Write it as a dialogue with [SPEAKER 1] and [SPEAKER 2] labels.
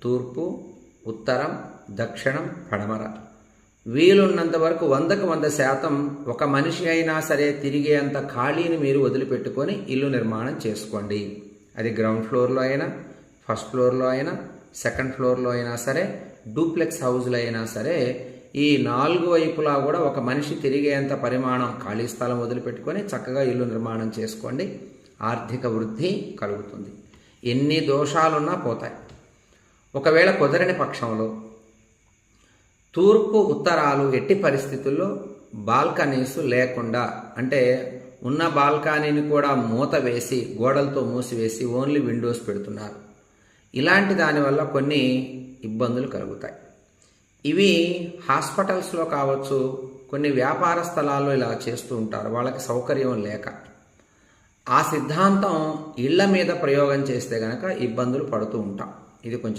[SPEAKER 1] తూర్పు, ఉత్తరం, దక్షిణం, పడమర. వీలున్నంత వరకు 100% ఒక మనిషి అయినా సరే తిరిగేంత ఖాళీని మీరు వదిలిపెట్టుకొని ఇల్లు నిర్మాణం చేసుకోండి. అది గ్రౌండ్ ఫ్లోర్లో అయినా, ఫస్ట్ ఫ్లోర్లో అయినా, సెకండ్ ఫ్లోర్లో అయినా సరే, డూప్లెక్స్ హౌస్లో అయినా సరే, ఈ 4 వైపులా కూడా ఒక మనిషి తిరిగేంత పరిమాణం ఖాళీ స్థలం వదిలిపెట్టుకొని చక్కగా ఇల్లు నిర్మాణం చేసుకోండి. ఆర్థిక వృద్ధి కలుగుతుంది. ఎన్ని దోషాలున్నా పోతాయి. ఒకవేళ కుదరని పక్షంలో తూర్పు, ఉత్తరాలు ఎట్టి పరిస్థితుల్లో బాల్కనీస్ లేకుండా, అంటే ఉన్న బాల్కనీని కూడా మూత వేసి గోడలతో మూసివేసి ఓన్లీ విండోస్ పెడుతున్నారు. ఇలాంటి దానివల్ల కొన్ని ఇబ్బందులు కలుగుతాయి. ఇవి హాస్పిటల్స్లో కావచ్చు, కొన్ని వ్యాపార స్థలాల్లో ఇలా చేస్తూ ఉంటారు వాళ్ళకి సౌకర్యం లేక. ఆ సిద్ధాంతం ఇళ్ల మీద ప్రయోగం చేస్తే గనక ఇబ్బందులు పడుతూ ఉంటాం. ఇది కొంచెం